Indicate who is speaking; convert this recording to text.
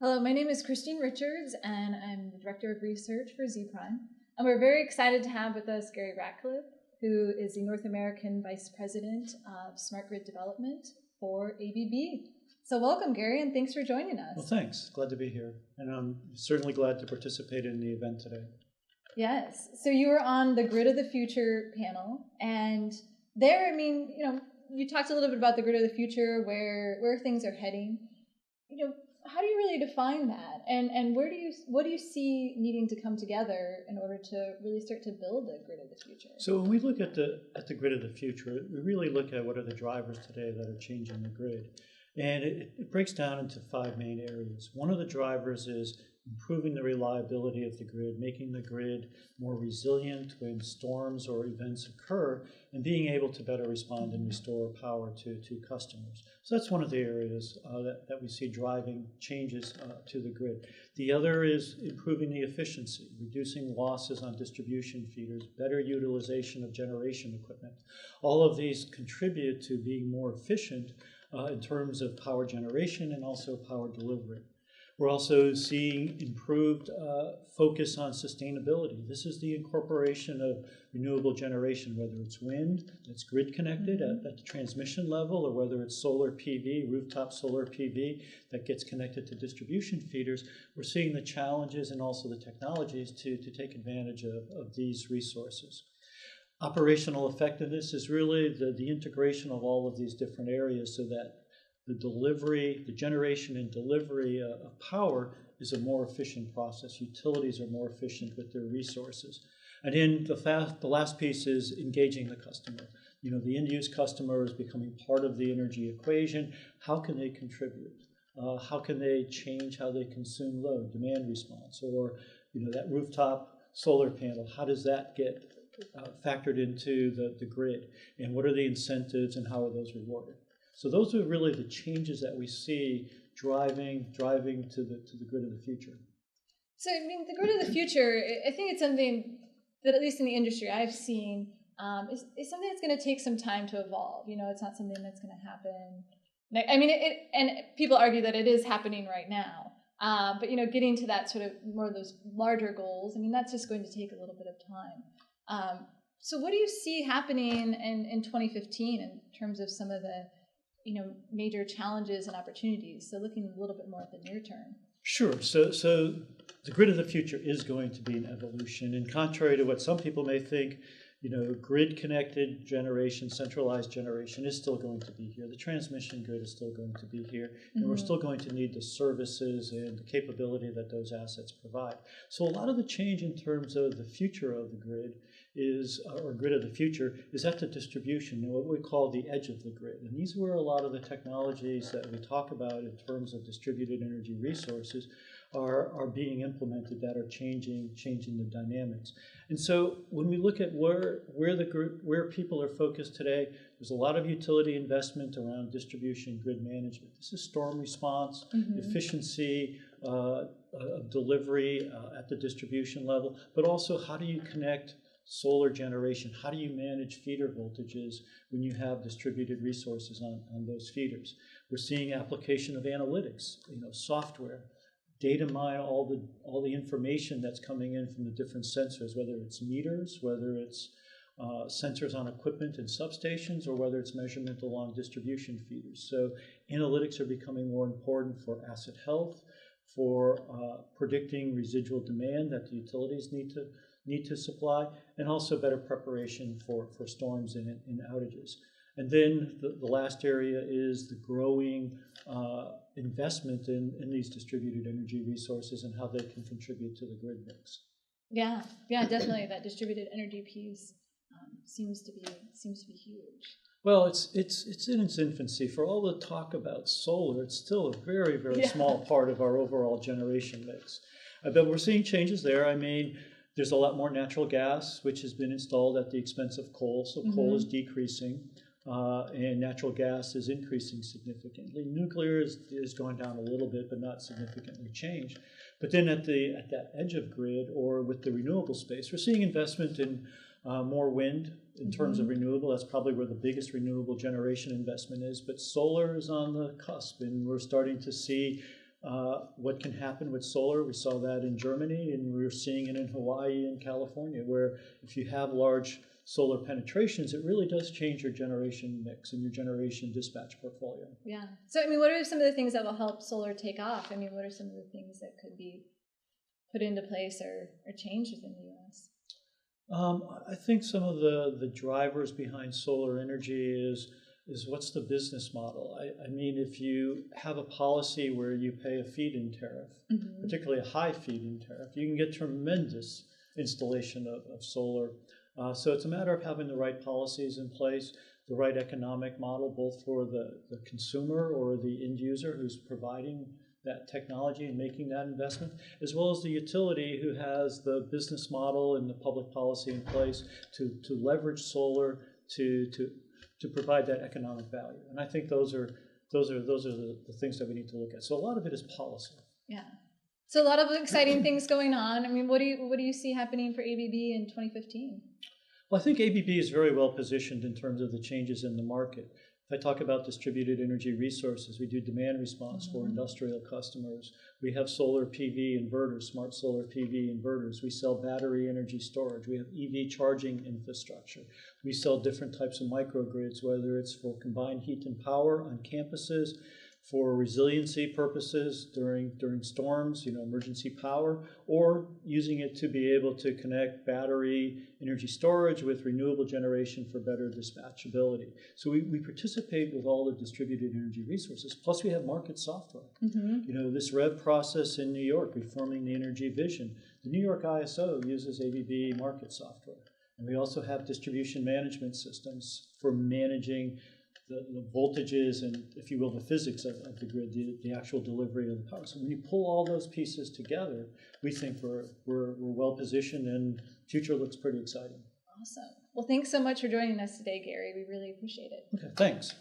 Speaker 1: Hello, my name is Christine Richards, and I'm the Director of Research for Zpryme. And we're very excited to have with us Gary Rackliffe, who is the North American Vice President of Smart Grid Development for ABB. So welcome, Gary, and thanks for joining us.
Speaker 2: Well, thanks. Glad to be here. And I'm certainly glad to participate in the event today.
Speaker 1: Yes. So you were on the Grid of the Future panel, and there, you talked a little bit about the Grid of the Future, where things are heading. How do you really define that? And what do you see needing to come together in order to really start to build a Grid of the Future?
Speaker 2: So when we look at the Grid of the Future, we really look at what are the drivers today that are changing the grid. And it breaks down into 5 main areas. One of the drivers is improving the reliability of the grid, making the grid more resilient when storms or events occur, and being able to better respond and restore power to customers. So that's one of the areas that we see driving changes to the grid. The other is improving the efficiency, reducing losses on distribution feeders, better utilization of generation equipment. All of these contribute to being more efficient in terms of power generation and also power delivery. We're also seeing improved focus on sustainability. This is the incorporation of renewable generation, whether it's wind that's grid connected at the transmission level, or whether it's solar PV, rooftop solar PV that gets connected to distribution feeders. We're seeing the challenges and also the technologies to take advantage of these resources. Operational effectiveness is really the integration of all of these different areas so that the generation and delivery of power is a more efficient process. Utilities are more efficient with their resources. And then the last piece is engaging the customer. The end-use customer is becoming part of the energy equation. How can they contribute? How can they change how they consume load, demand response, or that rooftop solar panel? How does that get factored into the grid? And what are the incentives and how are those rewarded? So those are really the changes that we see driving to the grid of the future.
Speaker 1: So the grid of the future, I think it's something that, at least in the industry I've seen, is something that's going to take some time to evolve. It's not something that's going to happen. And people argue that it is happening right now. But getting to that sort of more of those larger goals, that's just going to take a little bit of time. So what do you see happening in 2015 in terms of some of the major challenges and opportunities? So looking a little bit more at the near term.
Speaker 2: Sure. So the grid of the future is going to be an evolution. And contrary to what some people may think, grid-connected generation, centralized generation is still going to be here. The transmission grid is still going to be here. And we're still going to need the services and the capability that those assets provide. So a lot of the change in terms of the future of the grid or grid of the future is at the distribution, what we call the edge of the grid. And these are where a lot of the technologies that we talk about in terms of distributed energy resources are being implemented that are changing the dynamics. And so when we look at where people are focused today, there's a lot of utility investment around distribution grid management. This is storm response, efficiency of delivery at the distribution level, but also how do you connect solar generation? How do you manage feeder voltages when you have distributed resources on those feeders? We're seeing application of analytics, software, data mine all the information that's coming in from the different sensors, whether it's meters, whether it's sensors on equipment and substations, or whether it's measurement along distribution feeders. So analytics are becoming more important for asset health, for predicting residual demand that the utilities need to supply, and also better preparation for storms and outages. And then the last area is the growing investment in these distributed energy resources and how they can contribute to the grid mix.
Speaker 1: Yeah, definitely. That distributed energy piece seems to be huge.
Speaker 2: Well, it's in its infancy. For all the talk about solar, it's still a very, very small part of our overall generation mix. But we're seeing changes there. There's a lot more natural gas, which has been installed at the expense of coal. So coal is decreasing, and natural gas is increasing significantly. Nuclear is going down a little bit, but not significantly changed. But then at that edge of grid, or with the renewable space, we're seeing investment in more wind in terms of renewable. That's probably where the biggest renewable generation investment is. But solar is on the cusp, and we're starting to see what can happen with solar. We saw that in Germany, and we're seeing it in Hawaii and California, where if you have large solar penetrations, it really does change your generation mix and your generation dispatch portfolio.
Speaker 1: Yeah. So, I mean, what are some of the things that will help solar take off? I mean, what are some of the things that could be put into place or changed within the U.S.?
Speaker 2: I think some of the drivers behind solar energy is what's the business model? I mean, if you have a policy where you pay a feed-in tariff, particularly a high feed-in tariff, you can get tremendous installation of solar. So it's a matter of having the right policies in place, the right economic model, both for the consumer or the end user who's providing that technology and making that investment, as well as the utility who has the business model and the public policy in place to leverage solar to provide that economic value. And I think those are the things that we need to look at. So a lot of it is policy.
Speaker 1: Yeah. So a lot of exciting things going on. I mean, what do you see happening for ABB in 2015?
Speaker 2: Well, I think ABB is very well positioned in terms of the changes in the market. If I talk about distributed energy resources, we do demand response for industrial customers. We have solar PV inverters, smart solar PV inverters. We sell battery energy storage. We have EV charging infrastructure. We sell different types of microgrids, whether it's for combined heat and power on campuses, for resiliency purposes during storms, emergency power, or using it to be able to connect battery energy storage with renewable generation for better dispatchability. So we participate with all the distributed energy resources. Plus we have market software. This REV process in New York, reforming the energy vision. The New York ISO uses ABB market software. And we also have distribution management systems for managing the voltages and, if you will, the physics of the grid, the actual delivery of the power. So when you pull all those pieces together, we think we're well positioned, and the future looks pretty exciting.
Speaker 1: Awesome. Well, thanks so much for joining us today, Gary. We really appreciate it.
Speaker 2: Okay, thanks.